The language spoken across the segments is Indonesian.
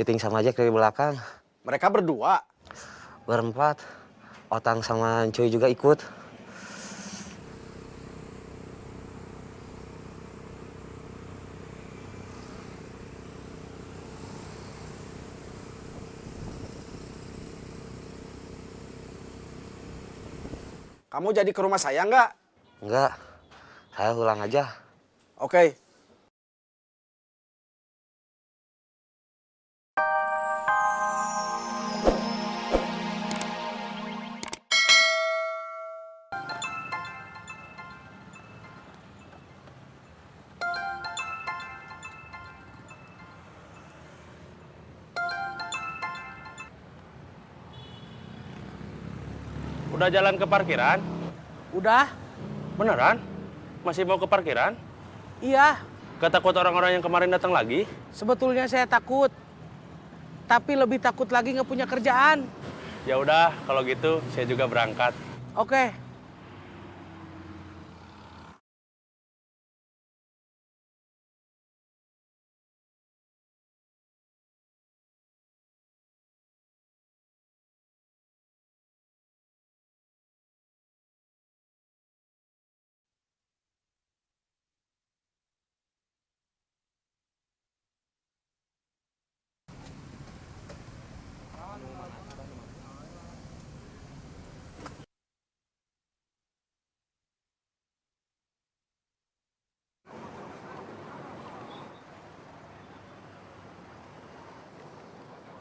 Giting sama Jack dari belakang. Mereka berdua. Berempat. Otang sama Cuy juga ikut. Kamu jadi ke rumah saya nggak? Enggak, saya pulang aja. Oke. Udah jalan ke parkiran? Udah? Beneran? Masih mau ke parkiran? Iya. Ketakut orang-orang yang kemarin datang lagi? Sebetulnya saya takut. Tapi lebih takut lagi nggak punya kerjaan. Ya udah, kalau gitu saya juga berangkat. Oke.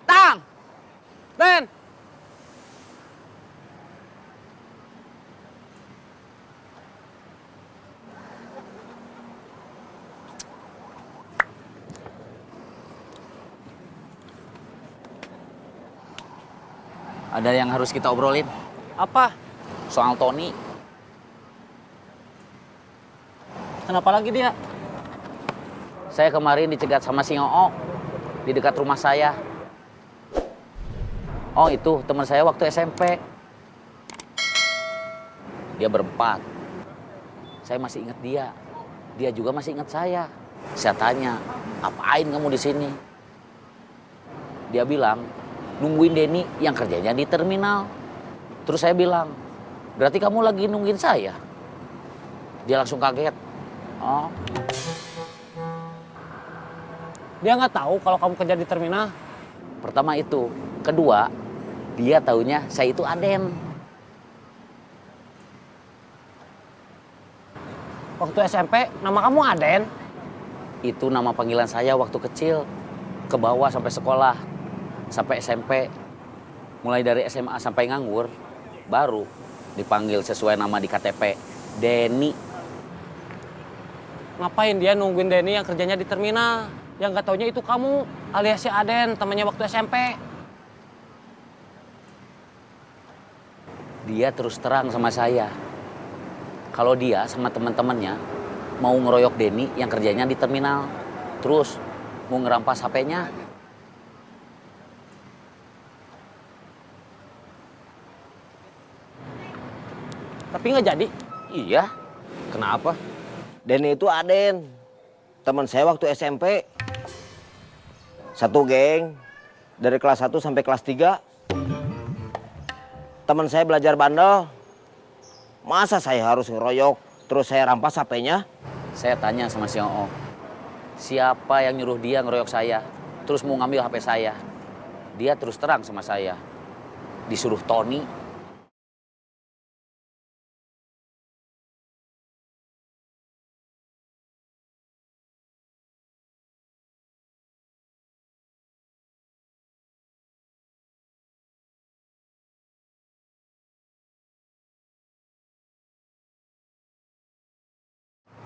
Tang! Ben! Ada yang harus kita obrolin. Apa? Soal Tony. Kenapa lagi dia? Saya kemarin dicegat sama si Oo di dekat rumah saya. Oh itu teman saya waktu SMP. Dia berempat. Saya masih ingat dia. Dia juga masih ingat saya. Saya tanya, apain kamu di sini? Dia bilang, nungguin Denny yang kerjanya di terminal. Terus saya bilang, berarti kamu lagi nungguin saya? Dia langsung kaget. Oh. Dia nggak tahu kalau kamu kerja di terminal. Pertama itu. Kedua, dia taunya saya itu Aden. Waktu SMP, nama kamu Aden? Itu nama panggilan saya waktu kecil. Ke bawah sampai sekolah. Sampai SMP. Mulai dari SMA sampai nganggur. Baru dipanggil sesuai nama di KTP. Denny. Ngapain dia nungguin Denny yang kerjanya di terminal? Yang nggak taunya itu kamu, alias si Aden, temannya waktu SMP. Dia terus terang sama saya. Kalau dia sama teman-temannya mau ngeroyok Denny yang kerjanya di terminal. Terus mau ngerampas HP-nya. Tapi nggak jadi. Iya. Kenapa? Denny itu Aden. Teman saya waktu SMP. Satu geng. Dari kelas 1 sampai kelas 3. Teman saya belajar bandel. Masa saya harus ngeroyok, terus saya rampas HP-nya? Saya tanya sama si Oo. Siapa yang nyuruh dia ngeroyok saya? Terus mau ngambil HP saya? Dia terus terang sama saya. Disuruh Tony.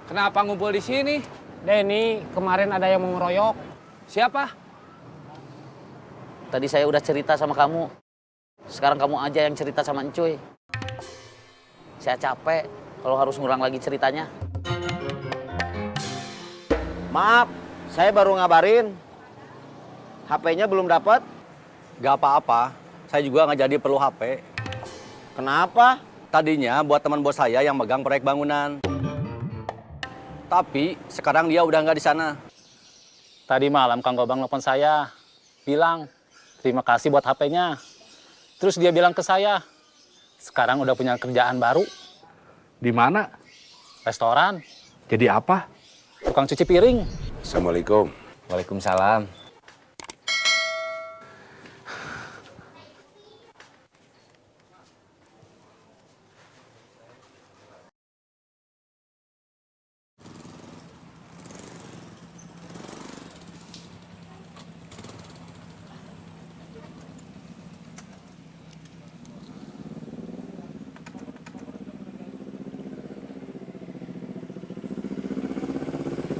Kenapa ngumpul di sini? Denny, kemarin ada yang mau ngeroyok. Siapa? Tadi saya udah cerita sama kamu. Sekarang kamu aja yang cerita sama Encuy. Saya capek kalau harus ngurang lagi ceritanya. Maaf, saya baru ngabarin. HP-nya belum dapat. Gak apa-apa. Saya juga nggak jadi perlu HP. Kenapa? Tadinya buat teman bos saya yang megang proyek bangunan. Tapi sekarang dia udah nggak di sana. Tadi malam Kang Gobang nelfon saya. bilang terima kasih buat HP-nya. Terus dia bilang ke saya, sekarang udah punya kerjaan baru, Di mana? restoran, Jadi apa? tukang cuci piring. Assalamualaikum. Waalaikumsalam.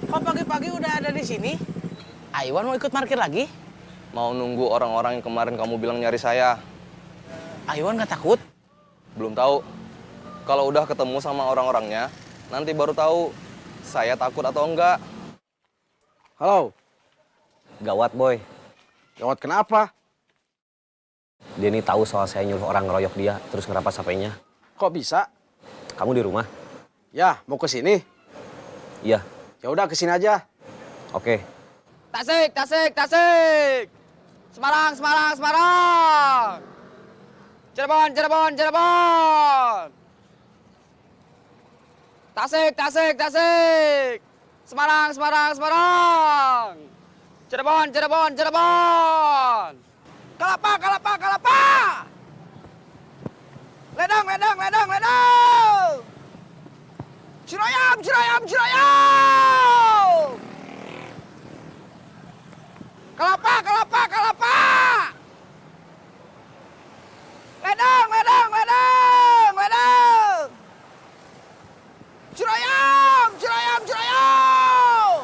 Kok pagi-pagi udah ada di sini? Aiwan mau ikut parkir lagi? Mau nunggu orang-orang yang kemarin kamu bilang nyari saya. Aiwan nggak takut? Belum tahu. Kalau udah ketemu sama orang-orangnya, nanti baru tahu saya takut atau enggak. Halo, Gawat, Boy. gawat kenapa? Dia ini tahu soal saya nyuruh orang ngeroyok dia, terus ngerampas HP-nya. Kok bisa? Kamu di rumah? Ya, mau ke sini? Iya. Ya udah ke sini aja. Oke. Tasik, tasik, tasik. Semarang, Semarang, Semarang. Cirebon, Cirebon, Cirebon. Tasik, tasik, tasik. Semarang, Semarang, Semarang. Cirebon, Cirebon, Cirebon. Kalapa, kalapa, kalapa! Ledang, ledang, ledang, ledang! Cirayam, cirayam, cirayam! Kalapa, kalapa, kalapa! Ledang, ledang, ledang, ledang! Cirayam, cirayam, cirayam!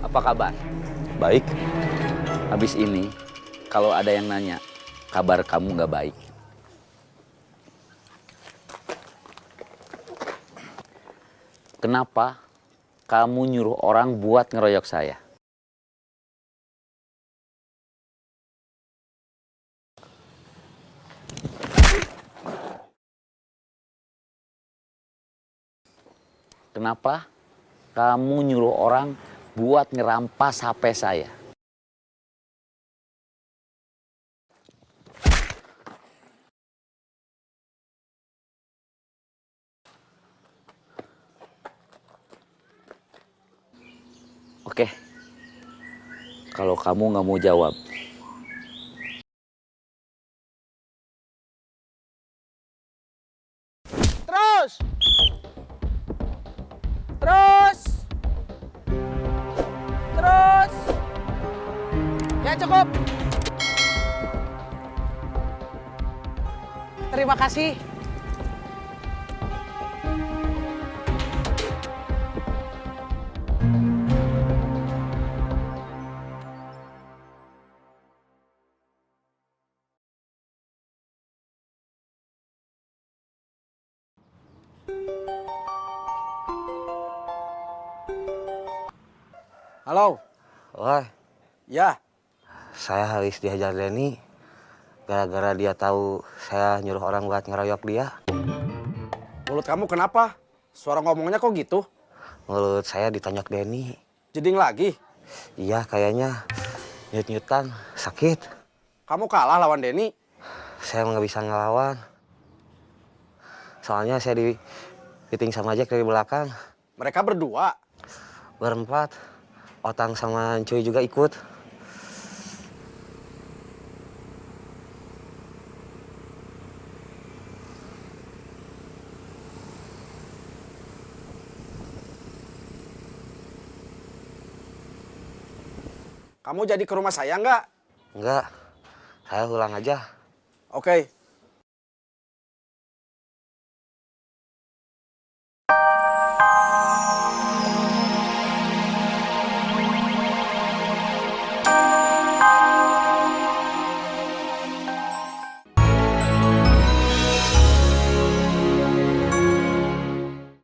Apa kabar? Baik. Habis ini, kalau ada yang nanya, kabar kamu nggak baik. Kenapa kamu nyuruh orang buat ngeroyok saya? Kenapa kamu nyuruh orang buat ngerampas HP saya? Oke, kalau kamu nggak mau jawab, Terus! Terus! Terus! Ya cukup! Terima kasih. Halo. Wah, Ya, saya habis dihajar Denny. Gara-gara dia tahu saya nyuruh orang buat ngeroyok dia. mulut kamu kenapa? Suara ngomongnya kok gitu? Mulut saya ditonjok Denny. Jeding lagi. Iya, kayaknya nyut-nyutan, sakit. Kamu kalah lawan Denny. Saya nggak bisa ngelawan. Soalnya saya dipiting sama Jack dari belakang. Mereka berdua. Berempat. Otang sama Cuy juga ikut. Kamu jadi ke rumah saya nggak? Enggak, saya pulang aja. Oke,